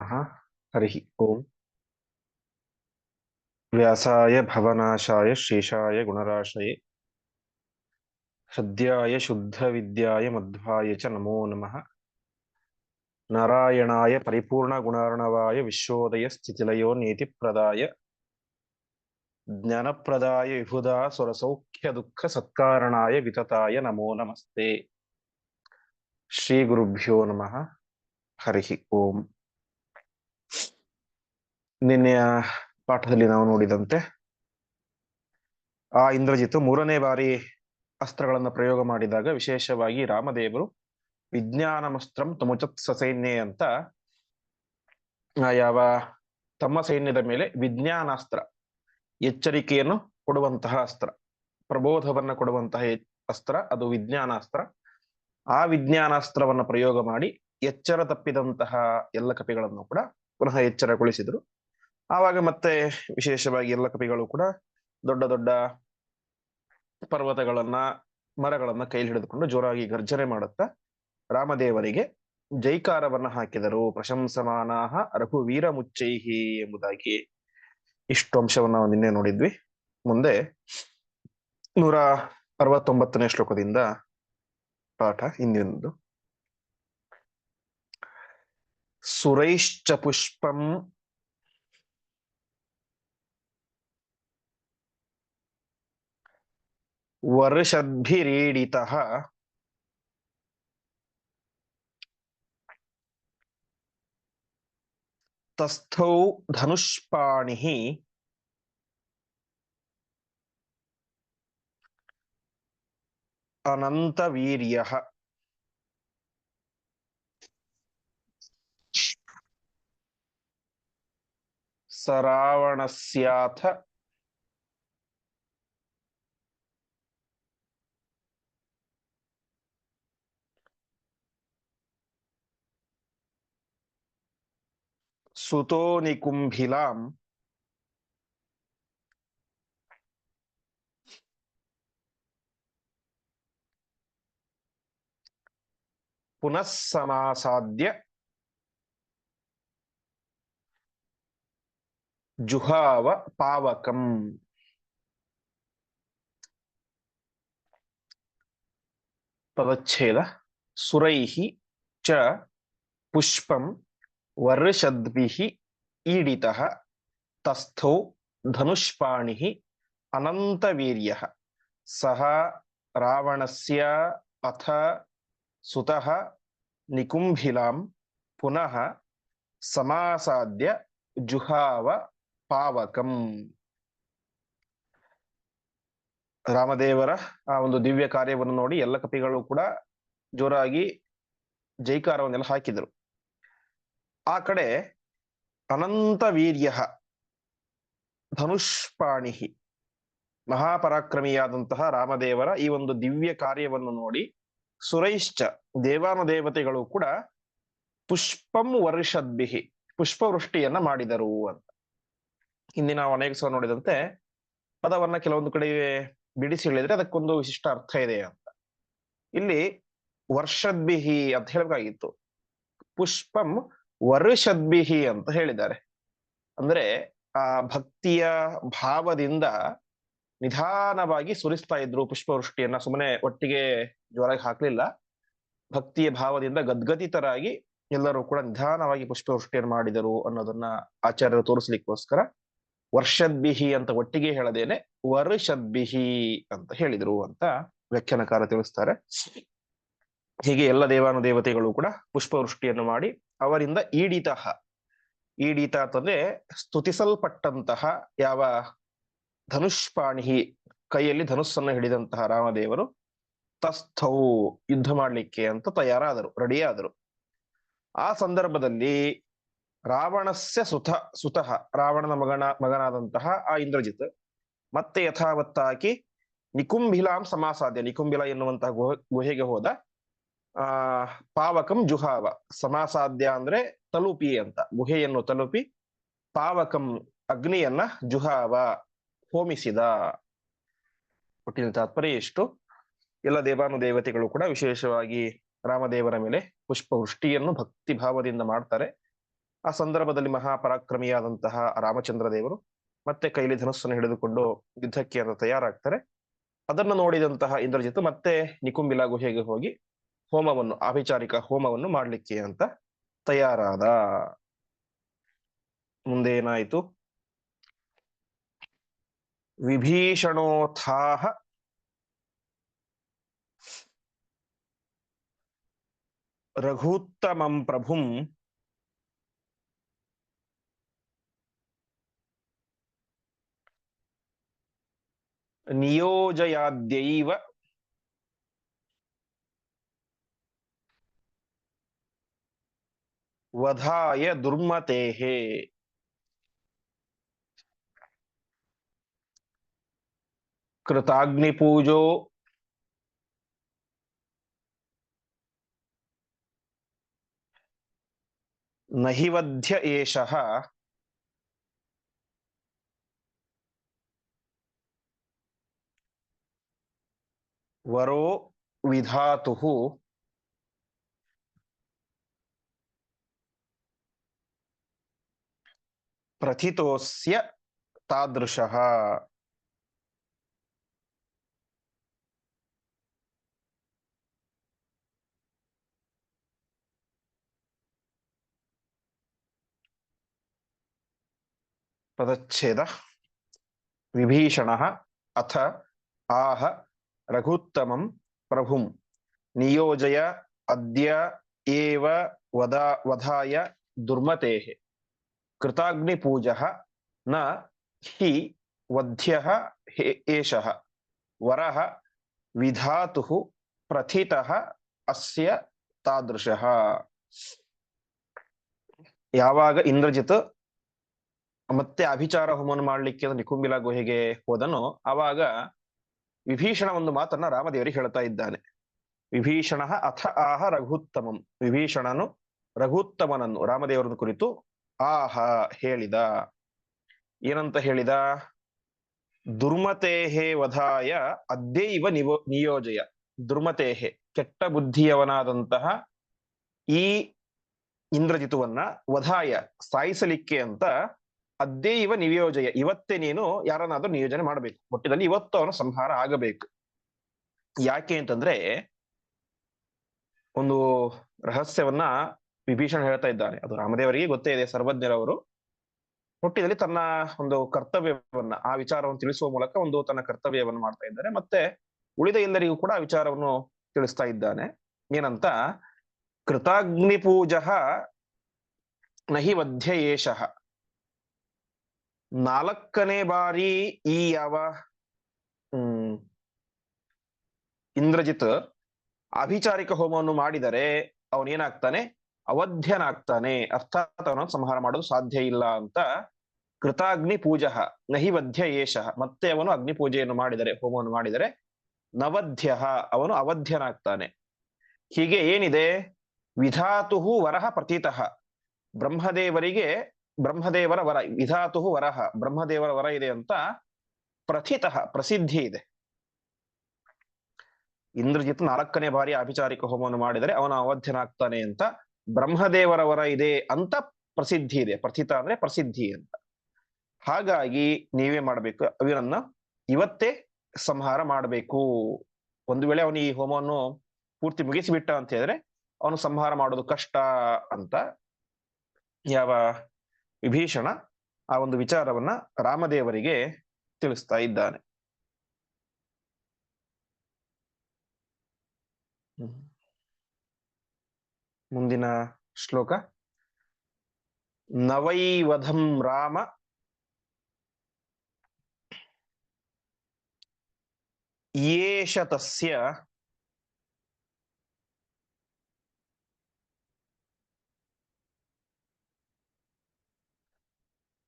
हरिः ओम्। व्यासाय भवनाशाय शेषाय गुणराशये हृद्याय शुद्धविद्याय मध्वाय च नमो नमः। नारायणाय परिपूर्णगुणार्णवाय विश्वोदय स्थितिलयो नीतिप्रदाय ज्ञानप्रदाय विबुधा सुरसौख्य दुःख सत्कारणाय वितताय नमो नमस्ते। ಶ್ರೀಗುರುಭ್ಯೋ ನಮಃ. ಹರಿಃ ಓಂ. ನಿನ್ನೆಯ ಪಾಠದಲ್ಲಿ ನಾವು ನೋಡಿದಂತೆ ಆ ಇಂದ್ರಜಿತು ಮೂರನೇ ಬಾರಿ ಅಸ್ತ್ರಗಳನ್ನು ಪ್ರಯೋಗ ಮಾಡಿದಾಗ ವಿಶೇಷವಾಗಿ ರಾಮದೇವರು ವಿಜ್ಞಾನಮಸ್ತ್ರಂ ತಮುಚತ್ ಸಸೈನ್ಯೆ ಅಂತ ಯಾವ ತಮ್ಮ ಸೈನ್ಯದ ಮೇಲೆ ವಿಜ್ಞಾನಾಸ್ತ್ರ, ಎಚ್ಚರಿಕೆಯನ್ನು ಕೊಡುವಂತಹ ಅಸ್ತ್ರ, ಪ್ರಬೋಧವನ್ನ ಕೊಡುವಂತಹ ಅಸ್ತ್ರ, ಅದು ವಿಜ್ಞಾನಾಸ್ತ್ರ. ಆ ವಿಜ್ಞಾನಾಸ್ತ್ರವನ್ನು ಪ್ರಯೋಗ ಮಾಡಿ ಎಚ್ಚರ ತಪ್ಪಿದಂತಹ ಎಲ್ಲ ಕಪಿಗಳನ್ನು ಕೂಡ ಪುನಃ ಎಚ್ಚರಗೊಳಿಸಿದ್ರು. ಆವಾಗ ಮತ್ತೆ ವಿಶೇಷವಾಗಿ ಎಲ್ಲ ಕಪಿಗಳು ಕೂಡ ದೊಡ್ಡ ದೊಡ್ಡ ಪರ್ವತಗಳನ್ನ, ಮರಗಳನ್ನ ಕೈಲಿ ಹಿಡಿದುಕೊಂಡು ಜೋರಾಗಿ ಗರ್ಜನೆ ಮಾಡುತ್ತಾ ರಾಮದೇವರಿಗೆ ಜೈಕಾರವನ್ನ ಹಾಕಿದರು. ಪ್ರಶಂಸಮಾನಾಹ ರಘುವೀರ ಮುಚ್ಚೈಹಿ ಎಂಬುದಾಗಿ ಇಷ್ಟು ಅಂಶವನ್ನು ನಾವು ನಿನ್ನೆ ನೋಡಿದ್ವಿ. ಮುಂದೆ 169ನೇ ಶ್ಲೋಕದಿಂದ ಪಾಠ ಇಂದಿನದು. ಸುರೈಶ್ಚ ಪುಷ್ಪಂ ವರ್ಷದ್ಭಿರೀಡಿತಃ ತಸ್ಥೌ ಧನುಷ್ಪಾಣಿಃ ಅನಂತವೀರ್ಯಃ. ಸ ರಾವಣಸ್ಯಾಥ ಸುತೋ ನಿಕುಂಭಿಲಾಂ ಪುನಃ ಸಮಾಸಾದ್ಯ ಜುಹಾವ ಪಾವಕಂ. ಪದಚ್ಛೇದ. ಸುರೈಃ ಚ ಪುಷ್ಪಂ ವರ್ಷದ್ಭಿಃ ಈಡಿತಃ ತಸ್ಥೌ ಧನುಷ್ಪಾಣಿಃ ಅನಂತವೀರ್ಯಃ ಸಹ ರಾವಣಸ್ಯ ಅಥ ಸುತಃ ನಿಕುಂಭಿಲಾಂ ಪುನಃ ಸಮಾಸಾದ್ಯ ಜುಹಾವ ಪಾವಕಂ. ರಾಮದೇವರ ಆ ಒಂದು ದಿವ್ಯ ಕಾರ್ಯವನ್ನು ನೋಡಿ ಎಲ್ಲ ಕಪಿಗಳು ಕೂಡ ಜೋರಾಗಿ ಜೈಕಾರವನ್ನೆಲ್ಲ ಹಾಕಿದರು. ಆ ಕಡೆ ಅನಂತ ವೀರ್ಯ ಧನುಷ್ಪಾಣಿ, ಮಹಾಪರಾಕ್ರಮಿಯಾದಂತಹ ರಾಮದೇವರ ಈ ಒಂದು ದಿವ್ಯ ಕಾರ್ಯವನ್ನು ನೋಡಿ ಸುರೈಶ್ಚ ದೇವಾನುದೇವತೆಗಳು ಕೂಡ ಪುಷ್ಪಂ ವರ್ಷದ್ಭಿಹಿ ಪುಷ್ಪವೃಷ್ಟಿಯನ್ನ ಮಾಡಿದರು ಅಂತ. ಹಿಂದಿನ ನಾವು ಅನೇಕ ಸಲ ನೋಡಿದಂತೆ ಪದವನ್ನ ಕೆಲವೊಂದು ಕಡೆ ಬಿಡಿಸಿ ಹೇಳಿದ್ರೆ ಅದಕ್ಕೊಂದು ವಿಶಿಷ್ಟ ಅರ್ಥ ಇದೆ ಅಂತ. ಇಲ್ಲಿ ವರ್ಷದ್ಭಿಹಿ ಅಂತ ಹೇಳ್ಬೇಕಾಗಿತ್ತು, ಪುಷ್ಪಂ ವರ್ಷದ್ಭಿಹಿ ಅಂತ ಹೇಳಿದ್ದಾರೆ. ಅಂದ್ರೆ ಆ ಭಕ್ತಿಯ ಭಾವದಿಂದ ನಿಧಾನವಾಗಿ ಸುರಿಸ್ತಾ ಇದ್ರು ಪುಷ್ಪವೃಷ್ಟಿಯನ್ನ, ಸುಮ್ಮನೆ ಒಟ್ಟಿಗೆ ಜೋರಾಗಿ ಹಾಕ್ಲಿಲ್ಲ. ಭಕ್ತಿಯ ಭಾವದಿಂದ ಗದ್ಗದಿತರಾಗಿ ಎಲ್ಲರೂ ಕೂಡ ನಿಧಾನವಾಗಿ ಪುಷ್ಪವೃಷ್ಟಿಯನ್ನು ಮಾಡಿದರು ಅನ್ನೋದನ್ನ ಆಚಾರ್ಯರು ತೋರಿಸ್ಲಿಕ್ಕೋಸ್ಕರ ವರ್ಷದ್ಭಿಹಿ ಅಂತ ಒಟ್ಟಿಗೆ ಹೇಳದೇನೆ ವರ್ಷದ್ಭಿಹಿ ಅಂತ ಹೇಳಿದ್ರು ಅಂತ ವ್ಯಾಖ್ಯಾನಕಾರ ತಿಳಿಸ್ತಾರೆ. ಹೀಗೆ ಎಲ್ಲ ದೇವಾನುದೇವತೆಗಳು ಕೂಡ ಪುಷ್ಪವೃಷ್ಟಿಯನ್ನು ಮಾಡಿ ಅವರಿಂದ ಈಡಿತಃ, ಈಡಿತ ಅಂತಂದ್ರೆ ಸ್ತುತಿಸಲ್ಪಟ್ಟಂತಹ ಯಾವ ಧನುಷ್ಪಾಣಿ, ಕೈಯಲ್ಲಿ ಧನುಸ್ಸನ್ನು ಹಿಡಿದಂತಹ ರಾಮದೇವರು ತಸ್ಥೌ ಯುದ್ಧ ಮಾಡ್ಲಿಕ್ಕೆ ಅಂತ ತಯಾರಾದರು, ರೆಡಿಯಾದರು. ಆ ಸಂದರ್ಭದಲ್ಲಿ ರಾವಣಸ್ಯ ಸುತಃ ರಾವಣನ ಮಗನಾದಂತಹ ಆ ಇಂದ್ರಜಿತ್ ಮತ್ತೆ ಯಥಾವತ್ತಾಗಿ ನಿಕುಂಭಿಲಾಂ ಸಮಾಸಾದ್ಯ, ನಿಕುಂಭಿಲ ಎನ್ನುವಂತಹ ಗುಹೆಗೆ ಹೋದ. ಪಾವಕಂ ಜುಹಾವ, ಸಮಾಸಾದ್ಯ ಅಂದ್ರೆ ತಲುಪಿ ಅಂತ, ಗುಹೆಯನ್ನು ತಲುಪಿ ಪಾವಕಂ ಅಗ್ನಿಯನ್ನ ಜುಹಾವ ಹೋಮಿಸಿದ. ಒಟ್ಟಿನ ತಾತ್ಪರ್ಯ ಎಷ್ಟು, ಎಲ್ಲ ದೇವಾನುದೇವತೆಗಳು ಕೂಡ ವಿಶೇಷವಾಗಿ ರಾಮದೇವರ ಮೇಲೆ ಪುಷ್ಪವೃಷ್ಟಿಯನ್ನು ಭಕ್ತಿ ಭಾವದಿಂದ ಮಾಡ್ತಾರೆ. ಆ ಸಂದರ್ಭದಲ್ಲಿ ಮಹಾಪರಾಕ್ರಮಿಯಾದಂತಹ ರಾಮಚಂದ್ರ ದೇವರು ಮತ್ತೆ ಕೈಲಿ ಧನುಸ್ಸನ್ನು ಹಿಡಿದುಕೊಂಡು ಯುದ್ಧಕ್ಕೆ ಅಂತ ತಯಾರಾಗ್ತಾರೆ. ಅದನ್ನು ನೋಡಿದಂತಹ ಇಂದ್ರಜಿತ್ ಮತ್ತೆ ನಿಕುಂಬಿಲ ಗುಹೆಗೆ ಹೋಗಿ ಹೋಮವನ್ನು, ಆಭಿಚಾರಿಕ ಹೋಮವನ್ನು ಮಾಡ್ಲಿಕ್ಕೆ ಅಂತ ತಯಾರಾದ. ಮುಂದೆ ಏನಾಯಿತು? ವಿಭೀಷಣೋತ್ಥಾಹ ರಘೂತ್ತಮಂ ಪ್ರಭುಂ ನಿಯೋಜಯಾದ್ಯೈವ ವಧಾಯ ದುರ್ಮತೇಹೇ. ಕೃತಾಗ್ನಿಪೂಜೋ ನಹಿ ವಧ್ಯ ಏಷಃ ವರೋ ವಿಧಾತುಃ ಪ್ರಥಿತೋಸ್ಯ ತಾದೃಶಃ. ಪದಚ್ಛೇದ. ವಿಭೀಷಣಃ ಅಥ ಆಹ ರಘುತ್ತಮಂ ಪ್ರಭುಂ ನಿಯೋಜಯ ಅದ್ಯ ಏವ ವಧಾಯ ದುರ್ಮತೇಃ. ಕೃತಾಗ್ನಿಪೂಜಃ ನ ಹಿ ವಧ್ಯಃ ಏಷಃ ವರಃ ವಿಧಾತುಃ ಪ್ರಥಿತಃ ಅಸ್ಯ ತಾದೃಶಃ. ಯಾವಾಗ ಇಂದ್ರಜಿತ್ ಮತ್ತೆ ಅಭಿಚಾರ ಹೋಮವನ್ನು ಮಾಡ್ಲಿಕ್ಕೆ ನಿಕುಂಬಿಲ ಗುಹೆಗೆ ಹೋದನೋ ಆವಾಗ ವಿಭೀಷಣ ಒಂದು ಮಾತನ್ನ ರಾಮದೇವರಿಗೆ ಹೇಳ್ತಾ ಇದ್ದಾನೆ. ವಿಭೀಷಣ ಅಥ ಆಹ ರಘುತ್ತಮಂ. ವಿಭೀಷಣನು ರಘುತ್ತಮನನ್ನು, ರಾಮದೇವರನ್ನು ಕುರಿತು ಆಹ ಹೇಳಿದ. ಏನಂತ ಹೇಳಿದ? ದುರ್ಮತೇಹೇ ವಧಾಯ ಅದ್ಯೈವ ನಿಯೋಜಯ. ದುರ್ಮತೇಹೆ, ಕೆಟ್ಟ ಬುದ್ಧಿಯವನಾದಂತಹ ಈ ಇಂದ್ರಜಿತುವನ್ನ ವಧಾಯ, ಸಾಯಿಸಲಿಕ್ಕೆ ಅಂತ ಅದ್ಯೈವ ನಿಯೋಜಯ, ಇವತ್ತೇ ನೀನು ಯಾರನ್ನಾದ್ರೂ ನಿಯೋಜನೆ ಮಾಡಬೇಕು. ಒಟ್ಟಿನಲ್ಲಿ ಇವತ್ತು ಅವನ ಸಂಹಾರ ಆಗಬೇಕು. ಯಾಕೆ ಅಂತಂದ್ರೆ ಒಂದು ರಹಸ್ಯವನ್ನ ವಿಭೀಷಣ ಹೇಳ್ತಾ ಇದ್ದಾನೆ. ಅದು ರಾಮದೇವರಿಗೆ ಗೊತ್ತೇ ಇದೆ, ಸರ್ವಜ್ಞರವರು. ಹುಟ್ಟಿದಲ್ಲಿ ತನ್ನ ಒಂದು ಕರ್ತವ್ಯವನ್ನ, ಆ ವಿಚಾರವನ್ನು ತಿಳಿಸುವ ಮೂಲಕ ಒಂದು ತನ್ನ ಕರ್ತವ್ಯವನ್ನು ಮಾಡ್ತಾ ಇದ್ದಾರೆ. ಮತ್ತೆ ಉಳಿದ ಎಲ್ಲರಿಗೂ ಕೂಡ ಆ ವಿಚಾರವನ್ನು ತಿಳಿಸ್ತಾ ಇದ್ದಾನೆ. ಏನಂತ? ಕೃತಾಗ್ನಿಪೂಜ ನಹಿ ವಧ್ಯ ಏಷಃ. 4ನೇ ಬಾರಿ ಈ ಯಾವ ಇಂದ್ರಜಿತ್ ಅಭಿಚಾರಿಕ ಹೋಮವನ್ನು ಮಾಡಿದರೆ ಅವನೇನಾಗ್ತಾನೆ? ಅವಧ್ಯನಾಗ್ತಾನೆ. ಅರ್ಥಾತ್ ಅವನನ್ನು ಸಂಹಾರ ಮಾಡೋದು ಸಾಧ್ಯ ಇಲ್ಲ ಅಂತ. ಕೃತಾಗ್ನಿ ಪೂಜ ನಹಿ ವಧ್ಯ ಏಷಃ. ಮತ್ತೆ ಅವನು ಅಗ್ನಿ ಪೂಜೆಯನ್ನು ಮಾಡಿದರೆ, ಹೋಮವನ್ನು ಮಾಡಿದರೆ ನವಧ್ಯ, ಅವನು ಅವಧ್ಯನಾಗ್ತಾನೆ. ಹೀಗೆ ಏನಿದೆ? ವಿಧಾತುಹು ವರಹ ಪ್ರತೀತಃ. ಬ್ರಹ್ಮದೇವರಿಗೆ ಬ್ರಹ್ಮದೇವರ ವರ, ವಿಧಾತುಹು ವರಹ, ಬ್ರಹ್ಮದೇವರ ವರ ಇದೆ ಅಂತ ಪ್ರಥಿತಃ, ಪ್ರಸಿದ್ಧಿ ಇದೆ. ಇಂದ್ರಜಿತ್ 4ನೇ ಬಾರಿ ಅಭಿಚಾರಿಕ ಹೋಮವನ್ನು ಮಾಡಿದರೆ ಅವನು ಅವಧ್ಯನಾಗ್ತಾನೆ ಅಂತ ಬ್ರಹ್ಮದೇವರ ವರ ಇದೆ ಅಂತ ಪ್ರಸಿದ್ಧಿ ಇದೆ. ಪ್ರಥಿತ ಅಂದ್ರೆ ಪ್ರಸಿದ್ಧಿ ಅಂತ. ಹಾಗಾಗಿ ನೀವೇ ಮಾಡಬೇಕು, ಅವನನ್ನ ಇವತ್ತೇ ಸಂಹಾರ ಮಾಡಬೇಕು. ಒಂದು ವೇಳೆ ಅವನು ಈ ಹೋಮವನ್ನು ಪೂರ್ತಿ ಮುಗಿಸಿಬಿಟ್ಟ ಅಂತ ಹೇಳಿದ್ರೆ ಅವನು ಸಂಹಾರ ಮಾಡೋದು ಕಷ್ಟ ಅಂತ ಯಾವ ವಿಭೀಷಣ ಆ ಒಂದು ವಿಚಾರವನ್ನ ರಾಮದೇವರಿಗೆ ತಿಳಿಸ್ತಾ ಇದ್ದಾನೆ. ಮುಂದಿನ ಶ್ಲೋಕ. ನವೈವಧಂ ರಾಮ ಯೇಷ ತಸ್ಯ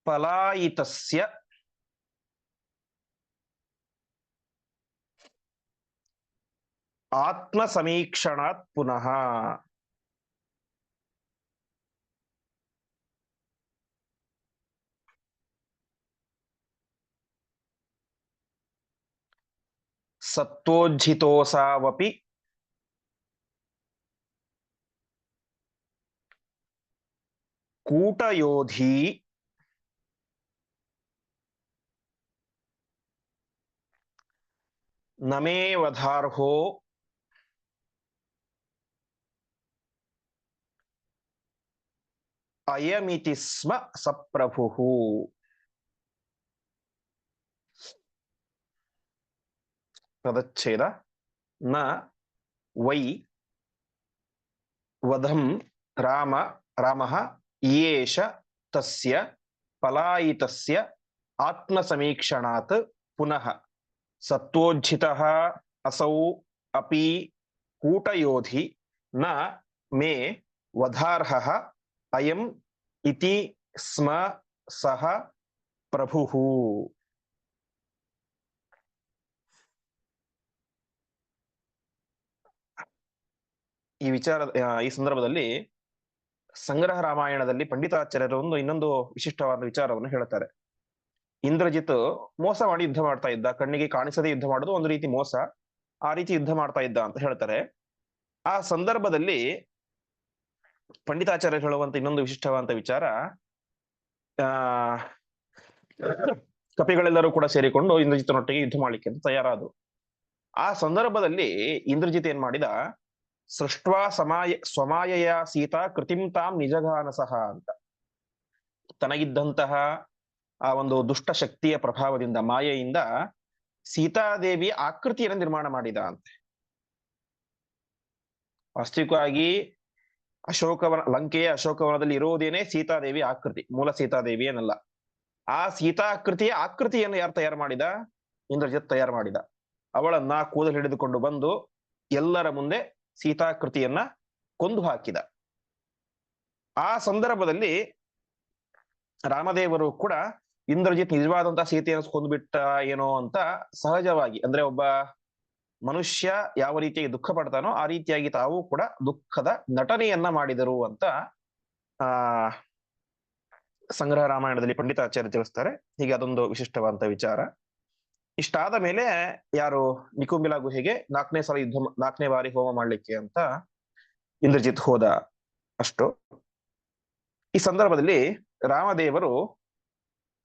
ಪಲಾಯಿತಸ್ಯ ಆತ್ಮ ಸಮೀಕ್ಷಣಾತ್ ಪುನಃ. ಸತ್ವೋಜ್ಜಿತೋಸಾವಪಿ ಕೂಟಯೋಧಿ ನಮೇ ವಧಾರ್ಹೋ ಅಯಮಿತಿ ಸ್ಮ ಸಪ್ರಭುಃ. ಪದಚ್ಛೇದ ನ ವೈ ವಧಂ ರಾಮ ರಾಮಃ ಯೇಷ ತಸ್ಯ ಪಲಾಯಿತಸ್ಯ ಆತ್ಮಸಮೀಕ್ಷಣಾತ್ ಪುನಃ ಸತ್ವೋಜ್ಜಿತಃ ಅಸೌ ಅಪಿ ಕೂಟಯೋಧಿ ನ ಮೇ ವಧಾರ್ಹಃ ಅಯಂ ಇತಿ ಸ್ಮ ಸಹ ಪ್ರಭುಃ. ಈ ವಿಚಾರ ಈ ಸಂದರ್ಭದಲ್ಲಿ ಸಂಗ್ರಹ ರಾಮಾಯಣದಲ್ಲಿ ಪಂಡಿತಾಚಾರ್ಯರು ಇನ್ನೊಂದು ವಿಶಿಷ್ಟವಾದ ವಿಚಾರವನ್ನು ಹೇಳ್ತಾರೆ. ಇಂದ್ರಜಿತ್ ಮೋಸ ಮಾಡಿ ಯುದ್ಧ ಮಾಡ್ತಾ ಇದ್ದ, ಕಣ್ಣಿಗೆ ಕಾಣಿಸದೆ ಯುದ್ಧ ಮಾಡೋದು ಒಂದು ರೀತಿ ಮೋಸ, ಆ ರೀತಿ ಯುದ್ಧ ಮಾಡ್ತಾ ಇದ್ದ ಅಂತ ಹೇಳ್ತಾರೆ. ಆ ಸಂದರ್ಭದಲ್ಲಿ ಪಂಡಿತಾಚಾರ್ಯರು ಹೇಳುವಂತ ಇನ್ನೊಂದು ವಿಶಿಷ್ಟವಾದಂತ ವಿಚಾರ, ಆ ಕಪಿಗಳೆಲ್ಲರೂ ಕೂಡ ಸೇರಿಕೊಂಡು ಇಂದ್ರಜಿತನೊಟ್ಟಿಗೆ ಯುದ್ಧ ಮಾಡ್ಲಿಕ್ಕೆ ಅಂತ ತಯಾರಾದ್ರು. ಆ ಸಂದರ್ಭದಲ್ಲಿ ಇಂದ್ರಜಿತ್ ಏನ್ ಮಾಡಿದ, ಸೃಷ್ಟ್ವಾ ಸ್ವಮಾಯಯ ಸೀತಾ ಕೃತಿಂ ತಾಂ ನಿಜಗಾನಸಃ ಅಂತ, ತನಗಿದ್ದಂತಹ ಆ ಒಂದು ದುಷ್ಟ ಶಕ್ತಿಯ ಪ್ರಭಾವದಿಂದ, ಮಾಯೆಯಿಂದ ಸೀತಾದೇವಿಯ ಆಕೃತಿಯನ್ನು ನಿರ್ಮಾಣ ಮಾಡಿದ ಅಂತೆ. ವಾಸ್ತವಿಕವಾಗಿ ಅಶೋಕವನ, ಲಂಕೆಯ ಅಶೋಕವನದಲ್ಲಿ ಇರುವುದೇನೆ ಸೀತಾದೇವಿ ಆಕೃತಿ, ಮೂಲ ಸೀತಾದೇವಿ ಏನಲ್ಲ. ಆ ಸೀತಾಕೃತಿಯ ಆಕೃತಿಯನ್ನು ಯಾರು ತಯಾರು ಮಾಡಿದ? ಇಂದ್ರಜಿತ್ ತಯಾರು ಮಾಡಿದ. ಅವಳನ್ನ ಕೂದಲು ಹಿಡಿದುಕೊಂಡು ಬಂದು ಎಲ್ಲರ ಮುಂದೆ ಸೀತಾಕೃತಿಯನ್ನ ಕೊಂದು ಹಾಕಿದ. ಆ ಸಂದರ್ಭದಲ್ಲಿ ರಾಮದೇವರು ಕೂಡ ಇಂದ್ರಜಿತ್ ನಿಜವಾದಂತಹ ಸೀತೆಯನ್ನು ಕೊಂದುಬಿಟ್ಟ ಏನೋ ಅಂತ ಸಹಜವಾಗಿ, ಅಂದ್ರೆ ಒಬ್ಬ ಮನುಷ್ಯ ಯಾವ ರೀತಿಯಾಗಿ ದುಃಖ ಪಡ್ತಾನೋ ಆ ರೀತಿಯಾಗಿ ತಾವು ಕೂಡ ದುಃಖದ ನಟನೆಯನ್ನ ಮಾಡಿದರು ಅಂತ ಆ ಸಂಗ್ರಹ ರಾಮಾಯಣದಲ್ಲಿ ಪಂಡಿತಾಚಾರ್ಯ ತಿಳಿಸ್ತಾರೆ. ಹೀಗೆ ಅದೊಂದು ವಿಶಿಷ್ಟವಾದಂತ ವಿಚಾರ. ಇಷ್ಟಾದ ಮೇಲೆ ಯಾರು ನಿಕುಂಬಿಲ ಗುಹೆಗೆ 4ನೇ ಬಾರಿ ಹೋಮ ಮಾಡ್ಲಿಕ್ಕೆ ಅಂತ ಇಂದ್ರಜಿತ್ ಹೋದ. ಅಷ್ಟು. ಈ ಸಂದರ್ಭದಲ್ಲಿ ರಾಮದೇವರು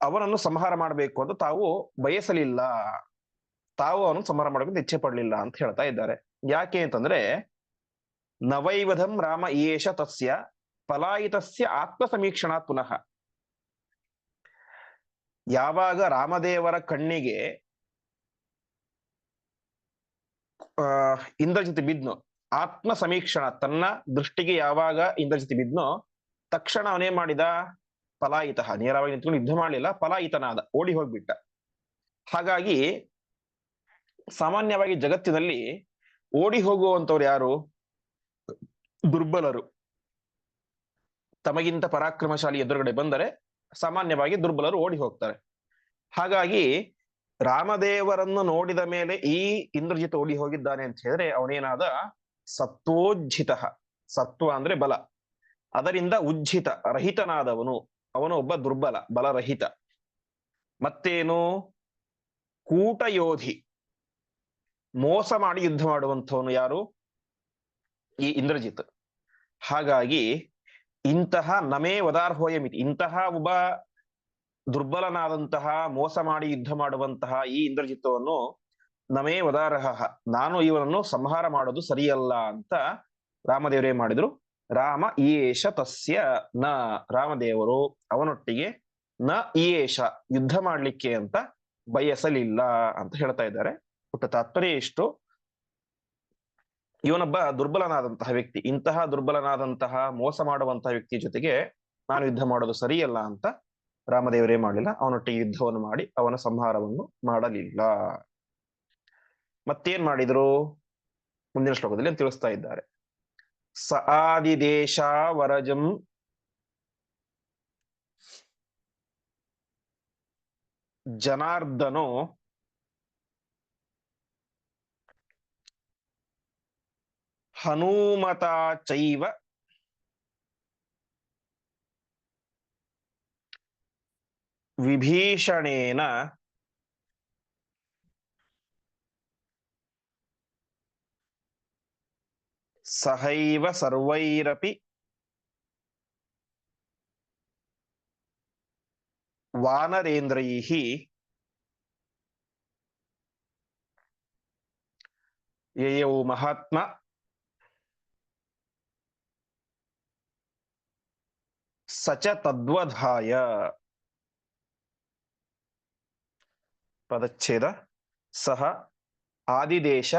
ಅವನನ್ನು ಸಂಹಾರ ಮಾಡಬೇಕು ಅಂತ ತಾವು ಬಯಸಲಿಲ್ಲ, ತಾವು ಅವನು ಸಂಹಾರ ಮಾಡಬೇಕು ಇಚ್ಛೆ ಪಡಲಿಲ್ಲ ಅಂತ ಹೇಳ್ತಾ ಇದ್ದಾರೆ. ಯಾಕೆ ಅಂತಂದ್ರೆ, ನವೈವಧಂ ರಾಮ ಈಯೇಷ ತಸ್ಯ ಪಲಾಯಿತಸ್ಯ ಆತ್ಮ ಸಮೀಕ್ಷಣಾ ಪುನಃ. ಯಾವಾಗ ರಾಮದೇವರ ಕಣ್ಣಿಗೆ ಇಂದ್ರಜಿತ್ ಬಿದ್ನು, ಆತ್ಮ ಸಮೀಕ್ಷಣ, ತನ್ನ ದೃಷ್ಟಿಗೆ ಯಾವಾಗ ಇಂದ್ರಜಿತ್ ಬಿದ್ನೋ ತಕ್ಷಣ ಅವನೇ ಮಾಡಿದ, ಪಲಾಯಿತ, ನೇರವಾಗಿ ನಿಂತ್ಕೊಂಡು ಯುದ್ಧ ಮಾಡಲಿಲ್ಲ, ಪಲಾಯಿತನಾದ, ಓಡಿ ಹೋಗ್ಬಿಟ್ಟ. ಹಾಗಾಗಿ ಸಾಮಾನ್ಯವಾಗಿ ಜಗತ್ತಿನಲ್ಲಿ ಓಡಿ ಹೋಗುವಂತವ್ರು ಯಾರು? ದುರ್ಬಲರು. ತಮಗಿಂತ ಪರಾಕ್ರಮಶಾಲಿ ಎದುರುಗಡೆ ಬಂದರೆ ಸಾಮಾನ್ಯವಾಗಿ ದುರ್ಬಲರು ಓಡಿ ಹೋಗ್ತಾರೆ. ಹಾಗಾಗಿ ರಾಮದೇವರನ್ನು ನೋಡಿದ ಮೇಲೆ ಈ ಇಂದ್ರಜಿತ್ ಓಡಿ ಹೋಗಿದ್ದಾನೆ ಅಂತ ಹೇಳಿದ್ರೆ ಅವನೇನಾದ ಸತ್ವೋಜ್ಜಿತ, ಸತ್ವ ಅಂದ್ರೆ ಬಲ, ಅದರಿಂದ ಉಜ್ಜಿತ, ರಹಿತನಾದವನು, ಅವನು ಒಬ್ಬ ದುರ್ಬಲ, ಬಲರಹಿತ. ಮತ್ತೇನು? ಕೂಟಯೋಧಿ, ಮೋಸ ಮಾಡಿ ಯುದ್ಧ ಮಾಡುವಂಥವನು ಯಾರು? ಈ ಇಂದ್ರಜಿತ್. ಹಾಗಾಗಿ ಇಂತಹ ನಮೇ ವದಾರ್ಹೋಯಮಿತಿ, ಇಂತಹ ಒಬ್ಬ ದುರ್ಬಲನಾದಂತಹ, ಮೋಸ ಮಾಡಿ ಯುದ್ಧ ಮಾಡುವಂತಹ ಈ ಇಂದ್ರಜಿತ್ತವನ್ನು ನಮೇ ವದಾರ್ಹ, ನಾನು ಇವನನ್ನು ಸಂಹಾರ ಮಾಡೋದು ಸರಿಯಲ್ಲ ಅಂತ ರಾಮದೇವರೇ ಮಾಡಿದ್ರು. ರಾಮ ಈಯೇಷ ತಸ್ಯ ನ, ರಾಮದೇವರು ಅವನೊಟ್ಟಿಗೆ ನ ಈಯೇಷ, ಯುದ್ಧ ಮಾಡ್ಲಿಕ್ಕೆ ಅಂತ ಬಯಸಲಿಲ್ಲ ಅಂತ ಹೇಳ್ತಾ ಇದ್ದಾರೆ. ಒಟ್ಟು ತಾತ್ಪರ್ಯ ಇಷ್ಟು, ಇವನೊಬ್ಬ ದುರ್ಬಲನಾದಂತಹ ವ್ಯಕ್ತಿ, ಇಂತಹ ದುರ್ಬಲನಾದಂತಹ ಮೋಸ ಮಾಡುವಂತಹ ವ್ಯಕ್ತಿ ಜೊತೆಗೆ ನಾನು ಯುದ್ಧ ಮಾಡೋದು ಸರಿಯಲ್ಲ ಅಂತ ರಾಮದೇವರೇ ಮಾಡಲಿಲ್ಲ, ಅವನೊಟ್ಟಿಗೆ ಯುದ್ಧವನ್ನು ಮಾಡಿ ಅವನ ಸಂಹಾರವನ್ನು ಮಾಡಲಿಲ್ಲ. ಮತ್ತೇನ್ ಮಾಡಿದ್ರು ಮುಂದಿನ ಶ್ಲೋಕದಲ್ಲಿ ತಿಳಿಸ್ತಾ ಇದ್ದಾರೆ. ಸ ಆದಿದೇಶ ವರಜಂ ಜನಾರ್ದನೋ ಹನುಮತಾ ಚೈವ ವಿಭೀಷಣೇನ ಸಹೈವ ಸರ್ವೈರಪಿ ವಾನರೇಂದ್ರೈಃ ಯಯೌ ಮಹಾತ್ಮ ಸಚ ತದ್ವಧಾಯ. ಪದಚ್ಛೇದ. ಸಹ ಆದಿದೇಶ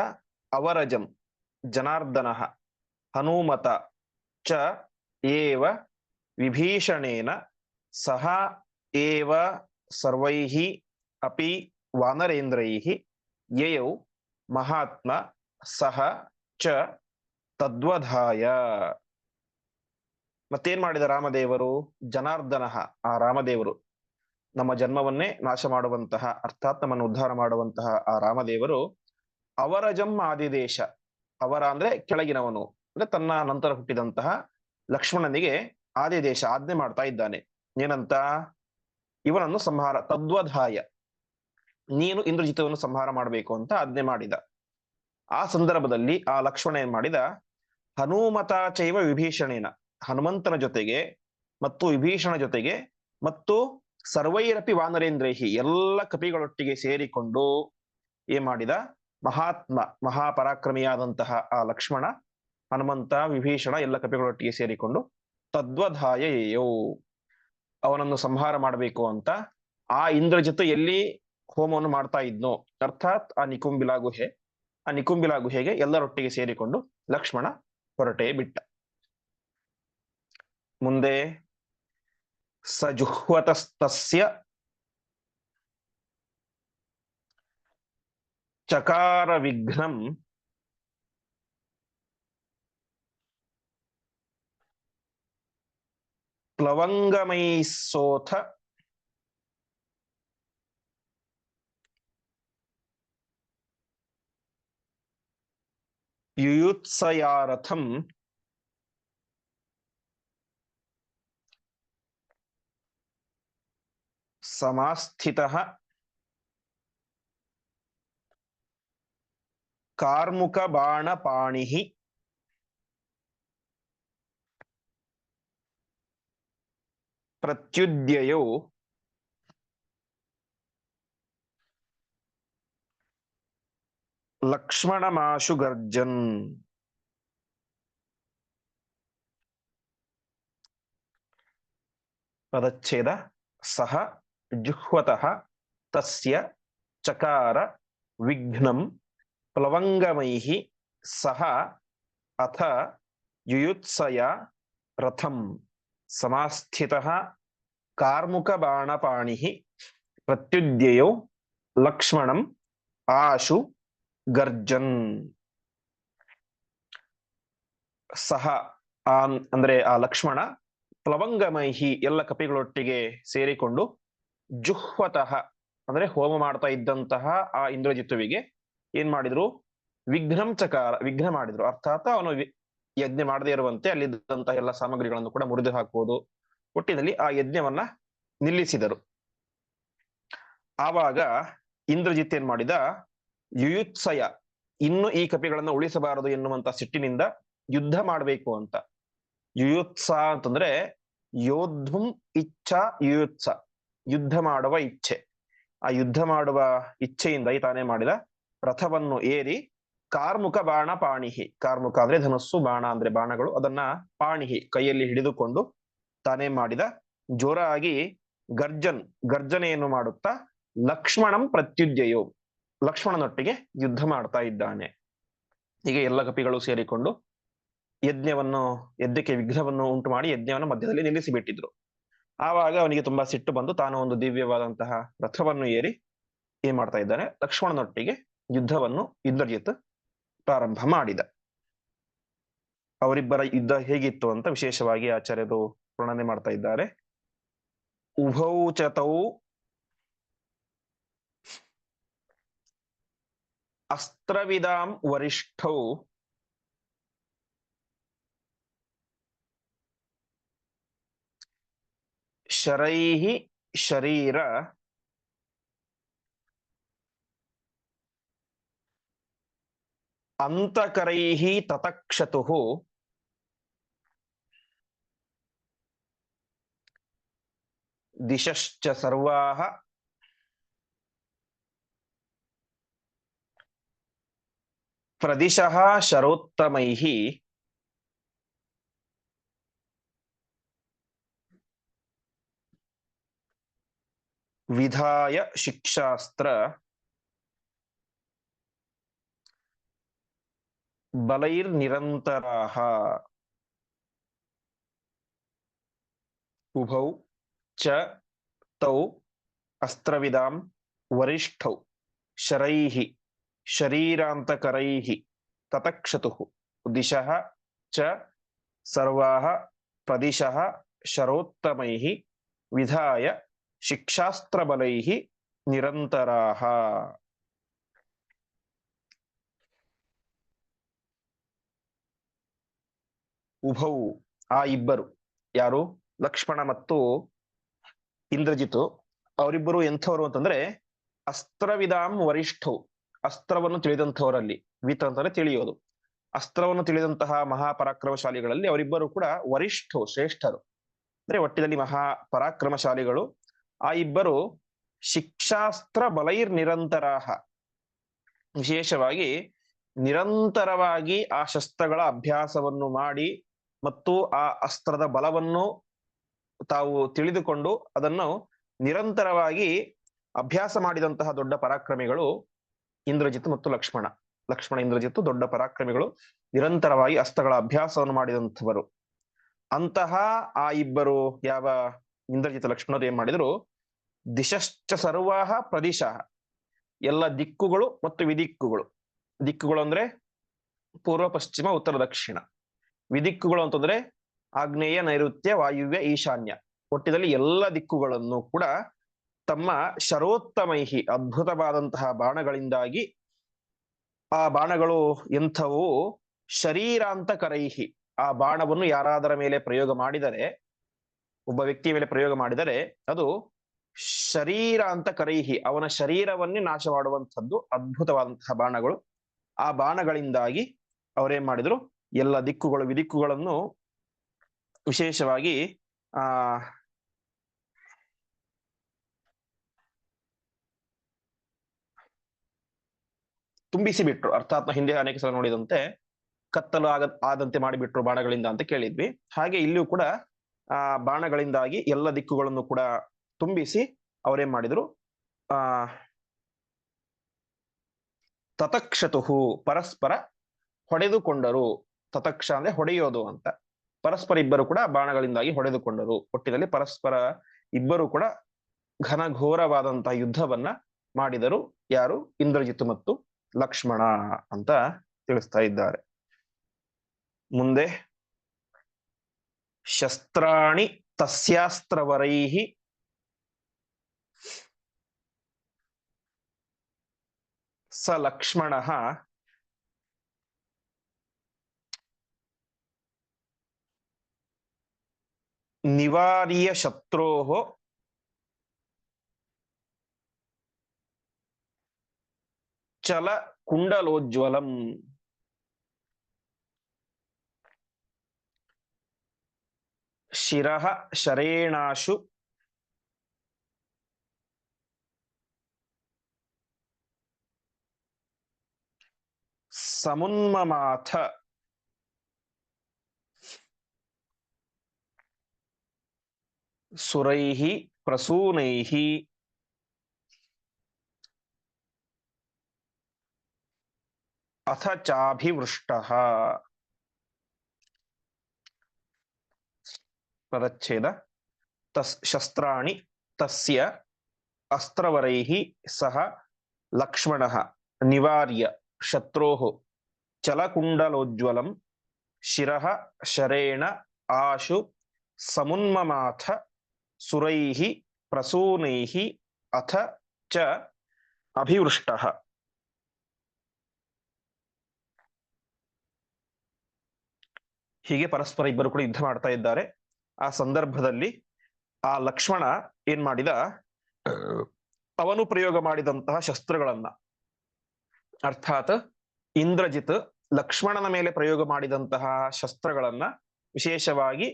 ಅವರಜಂ ಜನಾರ್ದನಃ ಹನುಮತ ಚ ಏವ ವಿಭೀಷಣೇನ ಸಹ ಏವ ಸರ್ವೈಃ ಅಪಿ ವಾನರೇಂದ್ರೈಃ ಯಯೌ ಮಹಾತ್ಮ ಸಹ ಚ ತದ್ವಧಾಯ. ಮತ್ತೇನ್ ಮಾಡಿದ ರಾಮದೇವರು? ಜನಾರ್ದನ, ಆ ರಾಮದೇವರು, ನಮ್ಮ ಜನ್ಮವನ್ನೇ ನಾಶ ಮಾಡುವಂತಹ ಅರ್ಥಾತ್ ನಮ್ಮನ್ನು ಉದ್ಧಾರ ಮಾಡುವಂತಹ ಆ ರಾಮದೇವರು ಅವರಜಂ ಆದಿದೇಶ, ಅವರ ಅಂದ್ರೆ ಕೆಳಗಿನವನು, ಅಂದ್ರೆ ತನ್ನ ನಂತರ ಹುಟ್ಟಿದಂತಹ ಲಕ್ಷ್ಮಣನಿಗೆ ಆದಿದೇಶ ಆಜ್ಞೆ ಮಾಡ್ತಾ ಇದ್ದಾನೆ. ಏನಂತ? ಇವನನ್ನು ಸಂಹಾರ, ತದ್ವಧಾಯ, ನೀನು ಇಂದ್ರಜಿತವನ್ನು ಸಂಹಾರ ಮಾಡಬೇಕು ಅಂತ ಆಜ್ಞೆ ಮಾಡಿದ. ಆ ಸಂದರ್ಭದಲ್ಲಿ ಆ ಲಕ್ಷ್ಮಣ ಏನ್ ಮಾಡಿದ? ಹನುಮತ ಚೈವ ವಿಭೀಷಣೇನ, ಹನುಮಂತನ ಜೊತೆಗೆ ಮತ್ತು ವಿಭೀಷಣ ಜೊತೆಗೆ ಮತ್ತು ಸರ್ವೈರಪಿ ವಾನರೇಂದ್ರೈಹಿ, ಎಲ್ಲ ಕಪಿಗಳೊಟ್ಟಿಗೆ ಸೇರಿಕೊಂಡು ಏನ್ ಮಾಡಿದ? ಮಹಾತ್ಮ, ಮಹಾಪರಾಕ್ರಮಿಯಾದಂತಹ ಆ ಲಕ್ಷ್ಮಣ, ಹನುಮಂತ, ವಿಭೀಷಣ ಎಲ್ಲ ಕಪಿಗಳೊಟ್ಟಿಗೆ ಸೇರಿಕೊಂಡು ತದ್ವಧಾಯ ಯಯೌ, ಅವನನ್ನು ಸಂಹಾರ ಮಾಡಬೇಕು ಅಂತ ಆ ಇಂದ್ರಜಿತ್ತು ಎಲ್ಲಿ ಹೋಮವನ್ನು ಮಾಡ್ತಾ ಇದ್ನೋ, ಅರ್ಥಾತ್ ಆ ನಿಕುಂಬಿಲಾ ಗುಹೆ, ಆ ನಿಕುಂಬಿಲಾ ಗುಹೆಗೆ ಎಲ್ಲರೊಟ್ಟಿಗೆ ಸೇರಿಕೊಂಡು ಲಕ್ಷ್ಮಣ ಹೊರಟೇ ಬಿಟ್ಟ. ಮುಂದೆ ಸಜುಹ್ವತಸ್ತಸ್ಯ ಚಕಾರ ವಿಘ್ನಂ ಪ್ಲವಂಗಮೈಸೋಥ ಯುಯುತ್ಸಯಾರಥಂ ಸಮಾಸ್ಥಿತಃ ಕಾರ್ಮುಕ ಬಾಣಪಾಣಿಃ ಪ್ರತ್ಯುದ್ಯಯೌ ಲಕ್ಷ್ಮಣಮಾಶು ಗರ್ಜನ್. ಪದಚ್ಛೇದ. ಸಹ ಜುಹ್ವತಃ ತಸ್ಯ ಚಕಾರ ವಿಘ್ನಂ ಪ್ಲವಂಗಮೈಃ ಸಹ ಅಥ ಯುಯುತ್ಸಯ ರಥಂ ಸಮಾಸ್ಥಿತಃ ಕಾರ್ಮುಕ ಬಾಣಪಾಣಿಃ ಪ್ರತ್ಯುದ್ಯಯೌ ಲಕ್ಷ್ಮಣಂ ಆಶು ಗರ್ಜನ್. ಸಹ ಅಂದ್ರೆ ಆ ಲಕ್ಷ್ಮಣ ಪ್ಲವಂಗಮೈಹಿ, ಎಲ್ಲ ಕಪಿಗಳೊಟ್ಟಿಗೆ ಸೇರಿಕೊಂಡು ಜುಹ್ವತಃ ಅಂದ್ರೆ ಹೋಮ ಮಾಡ್ತಾ ಇದ್ದಂತಹ ಆ ಇಂದ್ರಜಿತ್ತುವಿಗೆ ಏನ್ ಮಾಡಿದ್ರು? ವಿಘ್ನಂ ಚಕಾರ, ವಿಘ್ನ ಮಾಡಿದ್ರು. ಅರ್ಥಾತ್ ಅವನು ಯಜ್ಞ ಮಾಡದೇ ಇರುವಂತೆ ಅಲ್ಲಿದ್ದಂತಹ ಎಲ್ಲ ಸಾಮಗ್ರಿಗಳನ್ನು ಕೂಡ ಮುರಿದು ಹಾಕುವುದು, ಒಟ್ಟಿನಲ್ಲಿ ಆ ಯಜ್ಞವನ್ನ ನಿಲ್ಲಿಸಿದರು. ಆವಾಗ ಇಂದ್ರಜಿತ್ ಏನ್ ಮಾಡಿದ? ಯುಯುತ್ಸಯ, ಇನ್ನು ಈ ಕಪಿಗಳನ್ನ ಉಳಿಸಬಾರದು ಎನ್ನುವಂತ ಸಿಟ್ಟಿನಿಂದ ಯುದ್ಧ ಮಾಡಬೇಕು ಅಂತ. ಯುಯುತ್ಸ ಅಂತಂದ್ರೆ ಯೋದ್ಧುಂ ಇಚ್ಛಾ, ಯುಯುತ್ಸ ಯುದ್ಧ ಮಾಡುವ ಇಚ್ಛೆ. ಆ ಯುದ್ಧ ಮಾಡುವ ಇಚ್ಛೆಯಿಂದ ತಾನೇ ಮಾಡಿದ ರಥವನ್ನು ಏರಿ ಕಾರ್ಮುಕ ಬಾಣ ಪಾಣಿಹಿ, ಕಾರ್ಮುಕ ಅಂದ್ರೆ ಧನಸ್ಸು, ಬಾಣ ಅಂದ್ರೆ ಬಾಣಗಳು, ಅದನ್ನ ಪಾಣಿಹಿ ಕೈಯಲ್ಲಿ ಹಿಡಿದುಕೊಂಡು ತಾನೇ ಮಾಡಿದ ಜೋರಾಗಿ ಗರ್ಜನೆಯನ್ನು ಮಾಡುತ್ತಾ ಲಕ್ಷ್ಮಣಂ ಪ್ರತ್ಯುದ್ಯಯೋ, ಲಕ್ಷ್ಮಣನೊಟ್ಟಿಗೆ ಯುದ್ಧ ಮಾಡ್ತಾ ಇದ್ದಾನೆ. ಹೀಗೆ ಎಲ್ಲ ಕಪಿಗಳು ಸೇರಿಕೊಂಡು ಯಜ್ಞಕ್ಕೆ ವಿಘ್ನವನ್ನು ಉಂಟು ಮಾಡಿ ಯಜ್ಞವನ್ನು ಮಧ್ಯದಲ್ಲಿ ನಿಲ್ಲಿಸಿ ಬಿಟ್ಟಿದ್ರು. ಆವಾಗ ಅವನಿಗೆ ತುಂಬಾ ಸಿಟ್ಟು ಬಂದು ತಾನು ಒಂದು ದಿವ್ಯವಾದಂತಹ ರಥವನ್ನು ಏರಿ ಏನ್ ಮಾಡ್ತಾ ಇದ್ದಾನೆ? ಲಕ್ಷ್ಮಣನೊಟ್ಟಿಗೆ ಯುದ್ಧವನ್ನು ಇಂದ್ರಜಿತ್ ಪ್ರಾರಂಭ ಮಾಡಿದ. ಅವರಿಬ್ಬರ ಯುದ್ಧ ಹೇಗಿತ್ತು ಅಂತ ವಿಶೇಷವಾಗಿ ಆಚಾರ್ಯರು ವರ್ಣನೆ ಮಾಡ್ತಾ ಇದ್ದಾರೆ. ಉಭೌ ಚತೌ ಅಸ್ತ್ರವಿದಾಂ ವರಿಷ್ಠೌ ಶರೈಃ ಶರೀರ ಅಂತಕರೈಃ ತತಕ್ಷತುಃ ದಿಶಶ್ಚ ಸರ್ವಾಹ ಪ್ರದಿಶಃ ಶರೋತ್ತಮೈಃ ವಿಧಾಯ ಶಿಕ್ಷಾಸ್ತ್ರ ಬಲೈರ್ನಿರಂತರಾಃ ಉಭೌ ಚ ತೌ ಅಸ್ತ್ರವಿದಾಂ ವರಿಷ್ಠೌ ಶರೈಃ ಶರೀರಾಂತಕರೈಃ ತತಕ್ಷತುಃ ದಿಶಃ ಚ ಸರ್ವಾಃ ಪ್ರದಿಶಃ ಶರೋತ್ತಮೈಃ ವಿಧಾಯ ಶಿಕ್ಷಾಸ್ತ್ರಬಲೈಃ ನಿರಂತರಾಃ. ಉಭೌ ಆ ಇಬ್ಬರು, ಯಾರು? ಲಕ್ಷ್ಮಣ ಮತ್ತು ಇಂದ್ರಜಿತು. ಅವರಿಬ್ಬರು ಎಂಥವ್ರು ಅಂತಂದ್ರೆ ಅಸ್ತ್ರವಿದಾಂ ವರಿಷ್ಠವು, ಅಸ್ತ್ರವನ್ನು ತಿಳಿದಂಥವರಲ್ಲಿ, ವಿತ್ ಅಂತಂದ್ರೆ ತಿಳಿಯೋದು, ಅಸ್ತ್ರವನ್ನು ತಿಳಿದಂತಹ ಮಹಾಪರಾಕ್ರಮಶಾಲಿಗಳಲ್ಲಿ ಅವರಿಬ್ಬರು ಕೂಡ ವರಿಷ್ಠರು, ಶ್ರೇಷ್ಠರು, ಅಂದ್ರೆ ಒಟ್ಟಿನಲ್ಲಿ ಮಹಾಪರಾಕ್ರಮಶಾಲಿಗಳು. ಆ ಇಬ್ಬರು ಶಿಕ್ಷಾಸ್ತ್ರ ಬಲೈರ್ ನಿರಂತರಾಹ, ವಿಶೇಷವಾಗಿ ನಿರಂತರವಾಗಿ ಆ ಶಸ್ತ್ರಗಳ ಅಭ್ಯಾಸವನ್ನು ಮಾಡಿ ಮತ್ತು ಆ ಅಸ್ತ್ರದ ಬಲವನ್ನು ತಾವು ತಿಳಿದುಕೊಂಡು ಅದನ್ನು ನಿರಂತರವಾಗಿ ಅಭ್ಯಾಸ ಮಾಡಿದಂತಹ ದೊಡ್ಡ ಪರಾಕ್ರಮಿಗಳು ಇಂದ್ರಜಿತ್ ಮತ್ತು ಲಕ್ಷ್ಮಣ. ಲಕ್ಷ್ಮಣ ಇಂದ್ರಜಿತ್ ದೊಡ್ಡ ಪರಾಕ್ರಮಿಗಳು, ನಿರಂತರವಾಗಿ ಅಸ್ತ್ರಗಳ ಅಭ್ಯಾಸವನ್ನು ಮಾಡಿದಂಥವರು. ಅಂತಹ ಆ ಇಬ್ಬರು, ಯಾವ ಇಂದ್ರಜಿತ್ ಲಕ್ಷ್ಮಣರು ಏನ್ ಮಾಡಿದ್ರು? ದಿಶಶ್ಚ ಸರ್ವಾಹ ಪ್ರದಿಶಃ, ಎಲ್ಲ ದಿಕ್ಕುಗಳು ಮತ್ತು ವಿದಿಕ್ಕುಗಳು. ದಿಕ್ಕುಗಳು ಅಂದ್ರೆ ಪೂರ್ವ ಪಶ್ಚಿಮ ಉತ್ತರ ದಕ್ಷಿಣ. ವಿದಿಕ್ಕುಗಳು ಅಂತಂದ್ರೆ ಆಗ್ನೇಯ ನೈಋತ್ಯ ವಾಯುವ್ಯ ಈಶಾನ್ಯ. ಒಟ್ಟಿನಲ್ಲಿ ಎಲ್ಲ ದಿಕ್ಕುಗಳನ್ನು ಕೂಡ ತಮ್ಮ ಶರೋತ್ತಮೈಹಿ, ಅದ್ಭುತವಾದಂತಹ ಬಾಣಗಳಿಂದಾಗಿ, ಆ ಬಾಣಗಳು ಎಂಥವು? ಶರೀರಾಂತಕರೈಹಿ, ಆ ಬಾಣವನ್ನು ಯಾರಾದರ ಮೇಲೆ ಪ್ರಯೋಗ ಮಾಡಿದರೆ, ಒಬ್ಬ ವ್ಯಕ್ತಿಯ ಮೇಲೆ ಪ್ರಯೋಗ ಮಾಡಿದರೆ ಅದು ಶರೀರಾಂತಕರೈಹಿ, ಅವನ ಶರೀರವನ್ನೇ ನಾಶ ಮಾಡುವಂಥದ್ದು ಅದ್ಭುತವಾದಂತಹ ಬಾಣಗಳು. ಆ ಬಾಣಗಳಿಂದಾಗಿ ಅವರೇನ್ ಮಾಡಿದ್ರು? ಎಲ್ಲ ದಿಕ್ಕುಗಳು ವಿದಿಕ್ಕುಗಳನ್ನು ವಿಶೇಷವಾಗಿ ತುಂಬಿಸಿ ಬಿಟ್ರು. ಅರ್ಥಾತ್ ಹಿಂದೆ ಅನೇಕ ಸಲ ನೋಡಿದಂತೆ ಕತ್ತಲು ಆದಂತೆ ಮಾಡಿಬಿಟ್ರು ಬಾಣಗಳಿಂದ ಅಂತ ಕೇಳಿದ್ವಿ. ಹಾಗೆ ಇಲ್ಲಿಯೂ ಕೂಡ ಆ ಬಾಣಗಳಿಂದಾಗಿ ಎಲ್ಲ ದಿಕ್ಕುಗಳನ್ನು ಕೂಡ ತುಂಬಿಸಿ ಅವರೇನ್ ಮಾಡಿದ್ರು? ತತಕ್ಷತುಹು, ಪರಸ್ಪರ ಹೊಡೆದುಕೊಂಡರು. ತತಕ್ಷ ಅಂದ್ರೆ ಹೊಡೆಯೋದು ಅಂತ. ಪರಸ್ಪರ ಇಬ್ಬರು ಕೂಡ ಬಾಣಗಳಿಂದಾಗಿ ಹೊಡೆದುಕೊಂಡರು. ಒಟ್ಟಿನಲ್ಲಿ ಪರಸ್ಪರ ಇಬ್ಬರು ಕೂಡ ಘನಘೋರವಾದಂತಹ ಯುದ್ಧವನ್ನ ಮಾಡಿದರು. ಯಾರು? ಇಂದ್ರಜಿತ್ ಮತ್ತು ಲಕ್ಷ್ಮಣ ಅಂತ ತಿಳಿಸ್ತಾ ಇದ್ದಾರೆ. ಮುಂದೆ ಶಸ್ತ್ರಾಣಿ ತಸ್ಯಾಸ್ತ್ರವರೈಹಿ ಸ ಲಕ್ಷ್ಮಣಃ ನಿವಾರ್ಯ ಶತ್ರೋಃ ಚಲ ಕುಂಡಲೋಜ್ವಲಂ. ಶಿರಃ ಶರೇಣಾಶು ಸಮುನ್ಮಮಾಥ ಸುರೈಃ ಪ್ರಸೂನೈಃ ಅಥ ಚಾಭಿವೃಷ್ಟಃ. ಪದಚ್ಛೇದ. ಶಸ್ತ್ರಾಣಿ ತಸ್ಯ ಅಸ್ತ್ರವರೈಃ ಸಹ ಲಕ್ಷ್ಮಣಃ ನಿವಾರ್ಯ ಶತ್ರೋಃ ಚಲಕುಂಡಲೋಜ್ವಲಂ ಶಿರಃ ಶರೇಣ ಆಶು ಸಮುನ್ಮಮಾಥ ಸುರೈಃ ಪ್ರಸೂನೈಃ ಅಥ ಚ ಅಭಿವೃಷ್ಟಃ. ಹೀಗೆ ಪರಸ್ಪರ ಇಬ್ಬರು ಕೂಡ ಯುದ್ಧ ಮಾಡ್ತಾ ಇದ್ದಾರೆ. ಆ ಸಂದರ್ಭದಲ್ಲಿ ಆ ಲಕ್ಷ್ಮಣ ಏನ್ ಮಾಡಿದ? ಅವನು ಪ್ರಯೋಗ ಮಾಡಿದಂತಹ ಶಸ್ತ್ರಗಳನ್ನ, ಅರ್ಥಾತ್ ಇಂದ್ರಜಿತ್ ಲಕ್ಷ್ಮಣನ ಮೇಲೆ ಪ್ರಯೋಗ ಮಾಡಿದಂತಹ ಶಸ್ತ್ರಗಳನ್ನ ವಿಶೇಷವಾಗಿ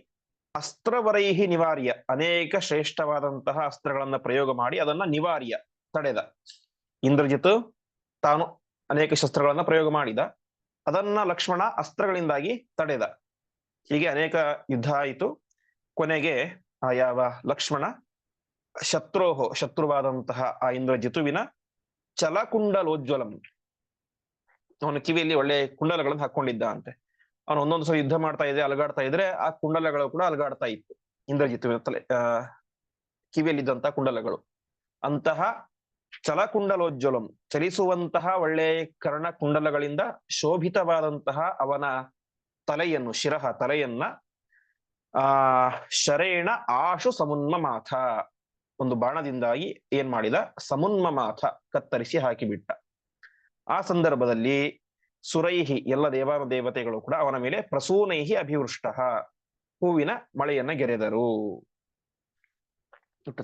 ಅಸ್ತ್ರವರೈಹಿ ನಿವಾರ್ಯ, ಅನೇಕ ಶ್ರೇಷ್ಠವಾದಂತಹ ಅಸ್ತ್ರಗಳನ್ನ ಪ್ರಯೋಗ ಮಾಡಿ ಅದನ್ನ ನಿವಾರ್ಯ ತಡೆದ. ಇಂದ್ರಜಿತ್ ತಾನು ಅನೇಕ ಶಸ್ತ್ರಗಳನ್ನ ಪ್ರಯೋಗ ಮಾಡಿದ, ಅದನ್ನ ಲಕ್ಷ್ಮಣ ಅಸ್ತ್ರಗಳಿಂದಾಗಿ ತಡೆದ. ಹೀಗೆ ಅನೇಕ ಯುದ್ಧ ಆಯಿತು. ಕೊನೆಗೆ ಯಾವ ಲಕ್ಷ್ಮಣ ಶತ್ರುವಾದಂತಹ ಆ ಇಂದ್ರಜಿತುವಿನ ಚಲಕುಂಡಲೋಜ್ವಲಂ, ಅವನ ಕಿವಿಯಲ್ಲಿ ಒಳ್ಳೆ ಕುಂಡಲಗಳನ್ನು ಹಾಕೊಂಡಿದ್ದ ಅಂತೆ. ಅವನು ಒಂದೊಂದು ಸಲ ಯುದ್ಧ ಮಾಡ್ತಾ ಇದ್ರೆ ಅಲಗಾಡ್ತಾ ಇದ್ರೆ ಆ ಕುಂಡಲಗಳು ಕೂಡ ಅಲಗಾಡ್ತಾ ಇತ್ತು ಇಂದ್ರಜಿತುವಿನ ಕಿವಿಯಲ್ಲಿದ್ದಂತಹ ಕುಂಡಲಗಳು. ಅಂತಹ ಚಲಕುಂಡಲೋಜ್ವಲಂ, ಚಲಿಸುವಂತಹ ಒಳ್ಳೆ ಕರ್ಣ ಕುಂಡಲಗಳಿಂದ ಶೋಭಿತವಾದಂತಹ ಅವನ ತಲೆಯನ್ನು, ತಲೆಯನ್ನ ಶರೇಣ ಆಶು ಸಮುನ್ಮಮಾಥ, ಒಂದು ಬಾಣದಿಂದಾಗಿ ಏನ್ ಮಾಡಿದ, ಸಮುನ್ಮಮಾಥ ಕತ್ತರಿಸಿ ಹಾಕಿಬಿಟ್ಟ. ಆ ಸಂದರ್ಭದಲ್ಲಿ ಸುರೈಹಿ, ಎಲ್ಲ ದೇವತೆಗಳು ಕೂಡ ಅವನ ಮೇಲೆ ಪ್ರಸೂನೈಹಿ ಅಭಿವೃಷ್ಟ, ಹೂವಿನ ಮಳೆಯನ್ನ ಗೆರೆದರು.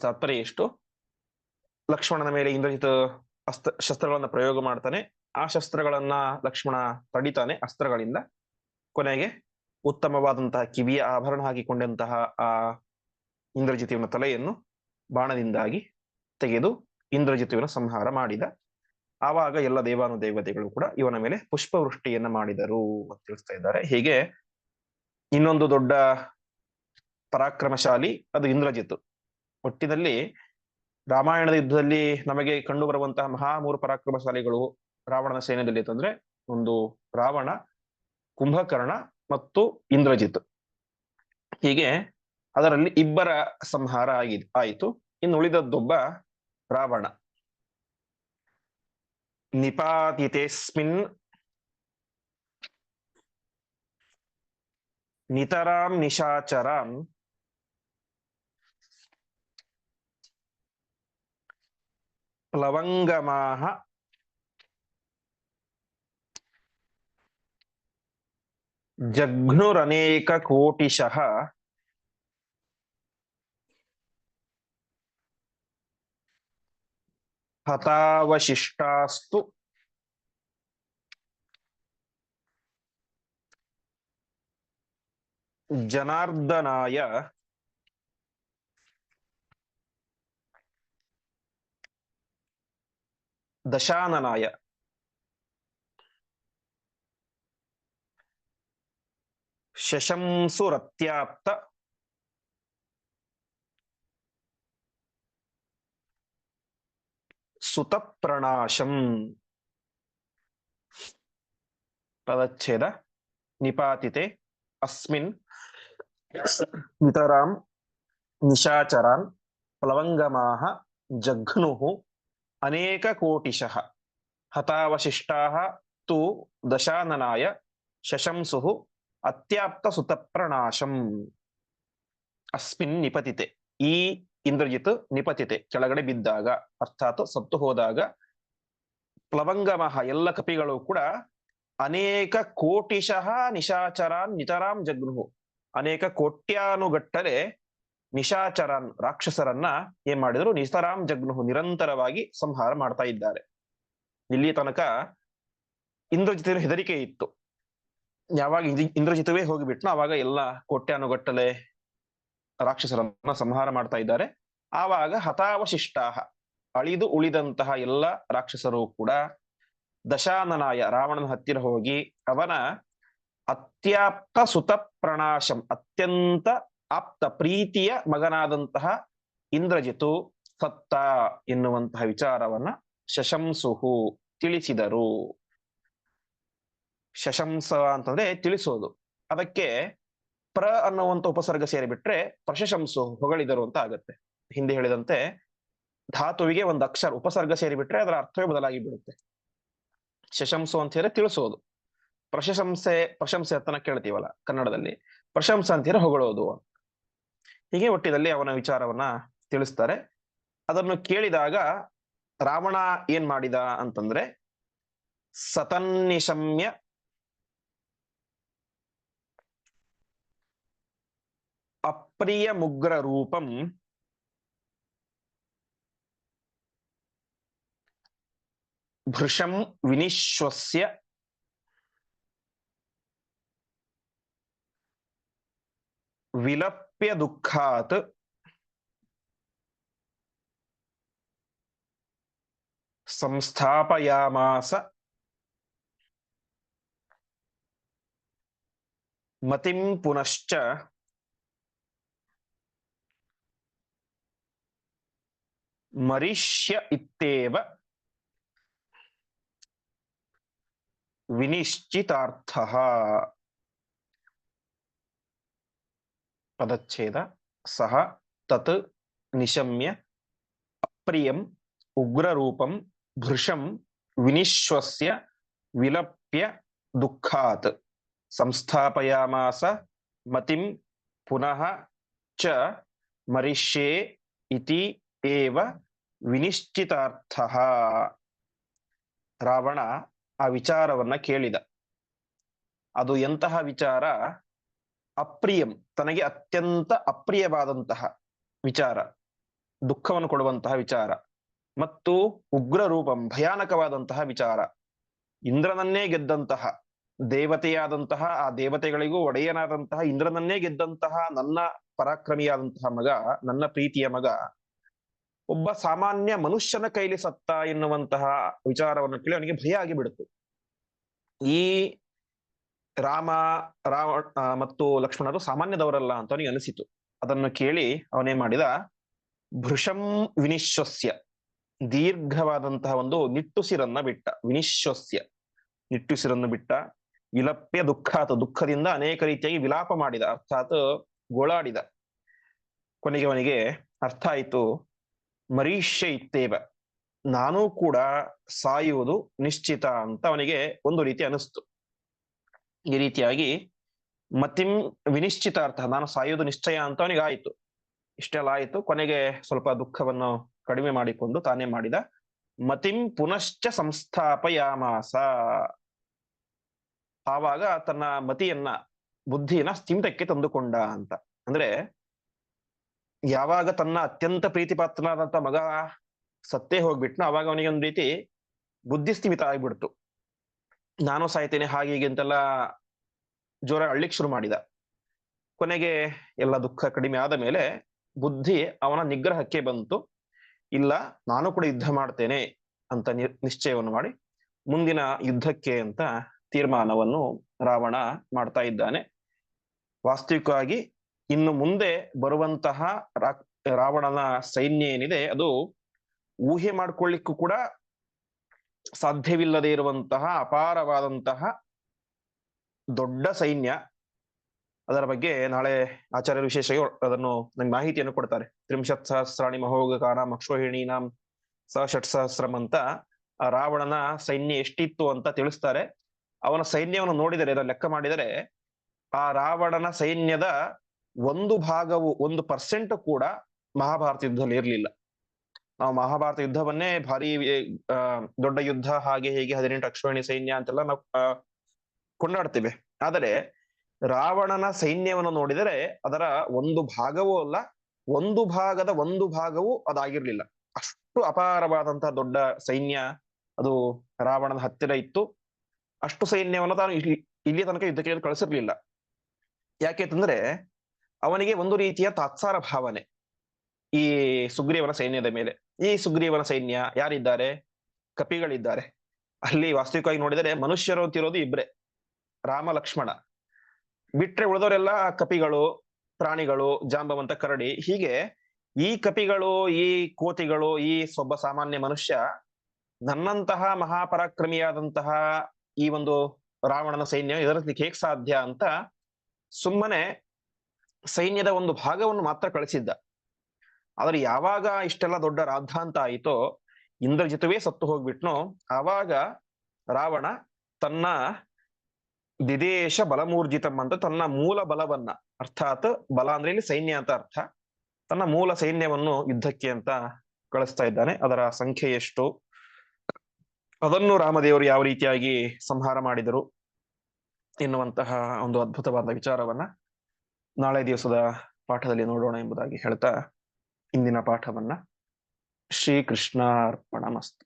ತಾತ್ಪರ್ಯ ಎಷ್ಟು, ಲಕ್ಷ್ಮಣನ ಮೇಲೆ ಇಂದ್ರಜಿತ್ ಶಸ್ತ್ರಗಳನ್ನ ಪ್ರಯೋಗ ಮಾಡ್ತಾನೆ, ಆ ಶಸ್ತ್ರಗಳನ್ನ ಲಕ್ಷ್ಮಣ ತಡಿತಾನೆ ಅಸ್ತ್ರಗಳಿಂದ. ಕೊನೆಗೆ ಉತ್ತಮವಾದಂತಹ ಕಿವಿಯ ಆಭರಣ ಹಾಕಿಕೊಂಡಂತಹ ಆ ಇಂದ್ರಜಿತುವಿನ ತಲೆಯನ್ನು ಬಾಣದಿಂದಾಗಿ ತೆಗೆದು ಇಂದ್ರಜಿತುವಿನ ಸಂಹಾರ ಮಾಡಿದ. ಆವಾಗ ಎಲ್ಲ ದೇವಾನುದೇವತೆಗಳು ಕೂಡ ಇವನ ಮೇಲೆ ಪುಷ್ಪವೃಷ್ಟಿಯನ್ನ ಮಾಡಿದರು ಅಂತ ತಿಳಿಸ್ತಾ ಇದ್ದಾರೆ. ಹೀಗೆ ಇನ್ನೊಂದು ದೊಡ್ಡ ಪರಾಕ್ರಮಶಾಲಿ ಅದು ಇಂದ್ರಜಿತ್. ಒಟ್ಟಿನಲ್ಲಿ ರಾಮಾಯಣದ ಯುದ್ಧದಲ್ಲಿ ನಮಗೆ ಕಂಡು ಬರುವಂತಹ ಮೂರು ಪರಾಕ್ರಮಶಾಲಿಗಳು ರಾವಣನ ಸೇನೆಯಲ್ಲಿ ಅಂತಂದ್ರೆ, ಒಂದು ರಾವಣ, ಕುಂಭಕರ್ಣ ಮತ್ತು ಇಂದ್ರಜಿತ್. ಹೀಗೆ ಅದರಲ್ಲಿ ಇಬ್ಬರ ಸಂಹಾರ ಆಯಿತು. ಇನ್ನು ಉಳಿದದ್ದೊಬ್ಬ ರಾವಣ. ನಿಪಾತಿತೇಸ್ಮಿನ್ ನಿತರಾಂ ನಿಶಾಚರಾಂ ಪ್ಲವಂಗಮಾಹ ಜಘ್ನುರನೇಕ ಕೋಟಿಶಃ ಹತಾವಶಿಷ್ಟಾಸ್ತು ಜನಾರ್ದನಾಯ ದಶಾನನಾಯ ಶಶಂಸುರತ್ಯಾಪ್ತ ಸುತಪ್ರಣಾಶಂ. ಪದಚ್ಛೇದ. ನಿಪಾತಿತೆ ಅಸ್ಮಿನ್ ನಿತರಾಂ ನಿಶಾಚರಾನ್ ಪ್ಲವಂಗಮಾಹ ಜಘ್ನುಃ ಅನೇಕ ಕೋಟಿಶಃ ಹತಾವಶಿಷ್ಟಾಃ ತು ದಶಾನನಾಯ ಶಶಂಸುಃ ಅತ್ಯಾಪ್ತ ಸುತಪ್ರಣಾಶಂ. ಅಸ್ಮಿನ್ ನಿಪತಿತೆ, ಈ ಇಂದ್ರಜಿತ್ ನಿಪತಿತೆ ಕೆಳಗಡೆ ಬಿದ್ದಾಗ, ಅರ್ಥಾತ್ ಸತ್ತು ಹೋದಾಗ, ಪ್ಲವಂಗಮಹ ಎಲ್ಲ ಕಪಿಗಳು ಕೂಡ ಅನೇಕ ಕೋಟಿಶಃ ನಿಶಾಚರಾನ್ ನಿತರಾಂ ಜಗ್ನುಹು, ಅನೇಕ ಕೋಟ್ಯಾನುಗಟ್ಟಲೆ ನಿಶಾಚರಾನ್ ರಾಕ್ಷಸರನ್ನ ಏನ್ ಮಾಡಿದ್ರು, ನಿತರಾಂ ಜಗ್ನುಹು ನಿರಂತರವಾಗಿ ಸಂಹಾರ ಮಾಡ್ತಾ ಇದ್ದಾರೆ. ಇಲ್ಲಿ ತನಕ ಇಂದ್ರಜಿತಿನ ಹೆದರಿಕೆ ಇತ್ತು. ಯಾವಾಗ ಇಂದ್ರಜಿತವೇ ಹೋಗಿಬಿಟ್ನೋ ಅವಾಗ ಎಲ್ಲ ಕೋಟ್ಯಾನುಗಟ್ಟಲೆ ರಾಕ್ಷಸರನ್ನ ಸಂಹಾರ ಮಾಡ್ತಾ ಇದ್ದಾರೆ. ಆವಾಗ ಹತಾವಶಿಷ್ಟಾಹ, ಅಳಿದು ಉಳಿದಂತಹ ಎಲ್ಲ ರಾಕ್ಷಸರು ಕೂಡ ದಶಾನನಾಯ ರಾವಣನ ಹತ್ತಿರ ಹೋಗಿ ಅವನ ಅತ್ಯಾಪ್ತ ಸುತ ಪ್ರಣಾಶಂ, ಅತ್ಯಂತ ಆಪ್ತ ಪ್ರೀತಿಯ ಮಗನಾದಂತಹ ಇಂದ್ರಜಿತು ಸತ್ತ ಎನ್ನುವಂತಹ ವಿಚಾರವನ್ನ ಶಶಂಸುಹು ತಿಳಿಸಿದರು. ಶಶಂಸ ಅಂತಂದ್ರೆ ತಿಳಿಸೋದು, ಅದಕ್ಕೆ ಪ್ರ ಅನ್ನುವಂತ ಉಪಸರ್ಗ ಸೇರಿಬಿಟ್ರೆ ಪ್ರಶಂಸು ಹೊಗಳಿದರು ಅಂತ ಆಗತ್ತೆ. ಹಿಂದೆ ಹೇಳಿದಂತೆ ಧಾತುವಿಗೆ ಒಂದು ಅಕ್ಷರ ಉಪಸರ್ಗ ಸೇರಿಬಿಟ್ರೆ ಅದರ ಅರ್ಥವೇ ಬದಲಾಗಿ ಬಿಡುತ್ತೆ. ಶಶಂಸು ಅಂತ ಹೇಳಿದ್ರೆ ತಿಳಿಸೋದು, ಪ್ರಶಂಸೆ ಅಂತನ ಕೇಳ್ತೀವಲ್ಲ ಕನ್ನಡದಲ್ಲಿ, ಪ್ರಶಂಸ ಅಂತೀರ ಹೊಗಳೋದು. ಹೀಗೆ ಒಟ್ಟಿನಲ್ಲಿ ಅವನ ವಿಚಾರವನ್ನ ತಿಳಿಸ್ತಾರೆ. ಅದನ್ನು ಕೇಳಿದಾಗ ರಾವಣ ಏನ್ ಮಾಡಿದ ಅಂತಂದ್ರೆ, ಸತನ್ನಿಶಮ್ಯ ಅಪ್ರಿಯ ಮುಗ್ರ ರೂಪಂ ಭೃಶಂ ವಿನಿಶ್ವಸ್ಯ ವಿಲಪ್ಯ ವಿಲಪ್ಯ ದುಃಖಾತ್ ಸಂಸ್ಥಾಪಯಾಮಾಸ ಮತಿಂ ಪುನಶ್ಚ ಮರಿಷ್ಯ ಇತ್ಯೇವ ವಿನಿಶ್ಚಿತಾರ್ಥಃ. ಪದಚ್ಛೇದ. ಸಹ ತತ್ ನಿಶಮ್ಯ ಅಪ್ರಿಯಂ ಉಗ್ರರೂಪಂ ಭೃಶಂ ವಿನಿಶ್ವಸ್ಯ ವಿಲಪ್ಯ ದುಃಖಾತ್ ಸಂಸ್ಥಾಪಯಾಮಾಸ ಮತಿಂ ಪುನಃ ಚ ಮರಿಷ್ಯೇ ಇತಿ ಏವ ವಿನಿಶ್ಚಿತಾರ್ಥಃ. ರಾವಣ ಆ ವಿಚಾರವನ್ನ ಕೇಳಿದ. ಅದು ಎಂತಹ ವಿಚಾರ? ಅಪ್ರಿಯಂ, ತನಗೆ ಅತ್ಯಂತ ಅಪ್ರಿಯವಾದಂತಹ ವಿಚಾರ, ದುಃಖವನ್ನು ಕೊಡುವಂತಹ ವಿಚಾರ, ಮತ್ತು ಉಗ್ರ ರೂಪಂ, ಭಯಾನಕವಾದಂತಹ ವಿಚಾರ. ಇಂದ್ರನನ್ನೇ ಗೆದ್ದಂತಹ, ದೇವತೆಯಾದಂತಹ, ಆ ದೇವತೆಗಳಿಗೂ ಒಡೆಯನಾದಂತಹ ಇಂದ್ರನನ್ನೇ ಗೆದ್ದಂತಹ ನನ್ನ ಪರಾಕ್ರಮಿಯಾದಂತಹ ಮಗ, ನನ್ನ ಪ್ರೀತಿಯ ಮಗ ಒಬ್ಬ ಸಾಮಾನ್ಯ ಮನುಷ್ಯನ ಕೈಲಿ ಸತ್ತ ಎನ್ನುವಂತಹ ವಿಚಾರವನ್ನು ಕೇಳಿ ಅವನಿಗೆ ಭಯ ಆಗಿಬಿಡುತ್ತು. ಈ ರಾಮ ಮತ್ತು ಲಕ್ಷ್ಮಣರು ಸಾಮಾನ್ಯದವರಲ್ಲ ಅಂತ ಅವನಿಗೆ ಅನಿಸಿತು. ಅದನ್ನು ಕೇಳಿ ಅವನೇ ಮಾಡಿದ, ಭೃಶಂ ವಿನಿಶ್ವಸ್ಯ, ದೀರ್ಘವಾದಂತಹ ಒಂದು ನಿಟ್ಟುಸಿರನ್ನ ಬಿಟ್ಟ. ವಿನಿಶ್ವಸ್ಯ, ನಿಟ್ಟುಸಿರನ್ನು ಬಿಟ್ಟ. ವಿಲಪ್ಯ ದುಃಖಾತ್, ದುಃಖದಿಂದ ಅನೇಕ ರೀತಿಯಾಗಿ ವಿಲಾಪ ಮಾಡಿದ, ಅರ್ಥಾತ್ ಗೋಳಾಡಿದ. ಕೊನೆಗೆ ಅವನಿಗೆ ಅರ್ಥ ಆಯಿತು, ಮರೀಷ್ಯ ಇತ್ತೇವ, ನಾನೂ ಕೂಡ ಸಾಯುವುದು ನಿಶ್ಚಿತ ಅಂತ ಅವನಿಗೆ ಒಂದು ರೀತಿ ಅನಿಸ್ತು. ಈ ರೀತಿಯಾಗಿ ಮತಿಂ ವಿನಿಶ್ಚಿತಾರ್ಥ, ನಾನು ಸಾಯುವುದು ನಿಶ್ಚಯ ಅಂತ ಅವನಿಗೆ ಆಯಿತು. ಇಷ್ಟೆಲ್ಲ ಆಯಿತು. ಕೊನೆಗೆ ಸ್ವಲ್ಪ ದುಃಖವನ್ನು ಕಡಿಮೆ ಮಾಡಿಕೊಂಡು ತಾನೇ ಮಾಡಿದ, ಮತಿಂ ಪುನಶ್ಚ ಸಂಸ್ಥಾಪಯಾಮಾಸ. ಆವಾಗ ತನ್ನ ಮತಿಯನ್ನ, ಬುದ್ಧಿಯನ್ನ ಸ್ಥಿಮಿತಕ್ಕೆ ತಂದುಕೊಂಡ ಅಂತ. ಅಂದ್ರೆ ಯಾವಾಗ ತನ್ನ ಅತ್ಯಂತ ಪ್ರೀತಿಪಾತ್ರನಾದಂತ ಮಗ ಸತ್ತೇ ಹೋಗ್ಬಿಟ್ನೋ ಅವಾಗ ಅವನಿಗೆ ಒಂದು ರೀತಿ ಬುದ್ಧಿ ಸ್ಥಿಮಿತ ಆಗ್ಬಿಡ್ತು. ನಾನು ಸಾಯ್ತೇನೆ ಹಾಗೆ ಹೀಗೆ ಅಂತೆಲ್ಲ ಜೋರ ಅಳ್ಳಿಕ್ ಶುರು ಮಾಡಿದ. ಕೊನೆಗೆ ಎಲ್ಲ ದುಃಖ ಕಡಿಮೆ ಆದ ಮೇಲೆ ಬುದ್ಧಿ ಅವನ ನಿಗ್ರಹಕ್ಕೆ ಬಂತು. ಇಲ್ಲ, ನಾನು ಕೂಡ ಯುದ್ಧ ಮಾಡ್ತೇನೆ ಅಂತ ನಿಶ್ಚಯವನ್ನು ಮಾಡಿ ಮುಂದಿನ ಯುದ್ಧಕ್ಕೆ ಅಂತ ತೀರ್ಮಾನವನ್ನು ರಾವಣ ಮಾಡ್ತಾ ಇದ್ದಾನೆ. ವಾಸ್ತವಿಕವಾಗಿ ಇನ್ನು ಮುಂದೆ ಬರುವಂತಹ ರಾವಣನ ಸೈನ್ಯ ಏನಿದೆ ಅದು ಊಹೆ ಮಾಡ್ಕೊಳ್ಳಿಕ್ಕೂ ಕೂಡ ಸಾಧ್ಯವಿಲ್ಲದೆ ಇರುವಂತಹ ಅಪಾರವಾದಂತಹ ದೊಡ್ಡ ಸೈನ್ಯ. ಅದರ ಬಗ್ಗೆ ನಾಳೆ ಆಚಾರ್ಯರು ವಿಶೇಷವಾಗಿ ಅದನ್ನು ನಂಗೆ ಮಾಹಿತಿಯನ್ನು ಕೊಡ್ತಾರೆ. 30,000 ಮಹೋಗಕಾನಾಂ ಅಕ್ಷೋಹಿಣೀನಾಂ ಸ6,000 ಅಂತ ಆ ರಾವಣನ ಸೈನ್ಯ ಎಷ್ಟಿತ್ತು ಅಂತ ತಿಳಿಸ್ತಾರೆ. ಅವನ ಸೈನ್ಯವನ್ನು ನೋಡಿದರೆ, ಲೆಕ್ಕ ಮಾಡಿದರೆ, ಆ ರಾವಣನ ಸೈನ್ಯದ ಒಂದು ಭಾಗವು 1% ಕೂಡ ಮಹಾಭಾರತ ಯುದ್ಧದಲ್ಲಿ ಇರಲಿಲ್ಲ. ನಾವು ಮಹಾಭಾರತ ಯುದ್ಧವನ್ನೇ ಭಾರಿ ದೊಡ್ಡ ಯುದ್ಧ, ಹಾಗೆ ಹೀಗೆ 18 ಅಕ್ಷೋಹಿಣಿ ಸೈನ್ಯ ಅಂತೆಲ್ಲ ನಾವು ಕೊಂಡಾಡ್ತೇವೆ. ಆದರೆ ರಾವಣನ ಸೈನ್ಯವನ್ನು ನೋಡಿದರೆ ಅದರ ಒಂದು ಭಾಗವೂ ಅಲ್ಲ, ಒಂದು ಭಾಗವು ಅದಾಗಿರ್ಲಿಲ್ಲ. ಅಷ್ಟು ಅಪಾರವಾದಂತಹ ದೊಡ್ಡ ಸೈನ್ಯ ಅದು ರಾವಣನ ಹತ್ತಿರ ಇತ್ತು. ಅಷ್ಟು ಸೈನ್ಯವನ್ನು ತಾನು ಇಲ್ಲಿ ತನಕ ಯುದ್ಧಕ್ಕೆ ಕಳಿಸಿರ್ಲಿಲ್ಲ. ಯಾಕೆ ಅಂತಂದ್ರೆ ಅವನಿಗೆ ಒಂದು ರೀತಿಯ ತಾತ್ಸಾರ ಭಾವನೆ ಈ ಸುಗ್ರೀವನ ಸೈನ್ಯದ ಮೇಲೆ. ಈ ಸುಗ್ರೀವನ ಸೈನ್ಯ ಯಾರಿದ್ದಾರೆ? ಕಪಿಗಳಿದ್ದಾರೆ. ಅಲ್ಲಿ ವಾಸ್ತವಿಕವಾಗಿ ನೋಡಿದರೆ ಮನುಷ್ಯರು ಅಂತಿರೋದು ಇಬ್ರೆ, ರಾಮ ಲಕ್ಷ್ಮಣ. ಬಿಟ್ರೆ ಉಳಿದವರೆಲ್ಲ ಕಪಿಗಳು, ಪ್ರಾಣಿಗಳು, ಜಾಂಬವಂತ, ಕರಡಿ. ಹೀಗೆ ಈ ಕಪಿಗಳು, ಈ ಕೋತಿಗಳು, ಈ ಒಬ್ಬ ಸಾಮಾನ್ಯ ಮನುಷ್ಯ ನನ್ನಂತಹ ಮಹಾಪರಾಕ್ರಮಿಯಾದಂತಹ ಈ ಒಂದು ರಾವಣನ ಸೈನ್ಯ ಎದುರಿಸಲಿಕ್ಕೆ ಹೇಗೆ ಸಾಧ್ಯ ಅಂತ ಸುಮ್ಮನೆ ಸೈನ್ಯದ ಒಂದು ಭಾಗವನ್ನು ಮಾತ್ರ ಕಳಿಸಿದ್ದ. ಆದ್ರೆ ಯಾವಾಗ ಇಷ್ಟೆಲ್ಲ ದೊಡ್ಡ ರಾದ್ಧಾಂತ ಆಯಿತೋ, ಇಂದ್ರಜಿತುವೇ ಸತ್ತು ಹೋಗ್ಬಿಟ್ನೋ, ಆವಾಗ ರಾವಣ ತನ್ನ ದಿದೇಶ ಬಲಮೂರ್ಜಿತಂ ಅಂತ ತನ್ನ ಮೂಲ ಬಲವನ್ನ, ಅರ್ಥಾತ್ ಬಲ ಅಂದ್ರೆ ಇಲ್ಲಿ ಸೈನ್ಯ ಅಂತ ಅರ್ಥ, ತನ್ನ ಮೂಲ ಸೈನ್ಯವನ್ನು ಯುದ್ಧಕ್ಕೆ ಅಂತ ಕಳಿಸ್ತಾ ಇದ್ದಾನೆ. ಅದರ ಸಂಖ್ಯೆ ಎಷ್ಟು, ಅದನ್ನು ರಾಮದೇವರು ಯಾವ ರೀತಿಯಾಗಿ ಸಂಹಾರ ಮಾಡಿದರು ಎನ್ನುವಂತಹ ಒಂದು ಅದ್ಭುತವಾದ ವಿಚಾರವನ್ನ ನಾಳೆ ದಿವಸದ ಪಾಠದಲ್ಲಿ ನೋಡೋಣ ಎಂಬುದಾಗಿ ಹೇಳ್ತಾ ಇಂದಿನ ಪಾಠವನ್ನ ಶ್ರೀಕೃಷ್ಣಾರ್ಪಣಮಸ್ತು.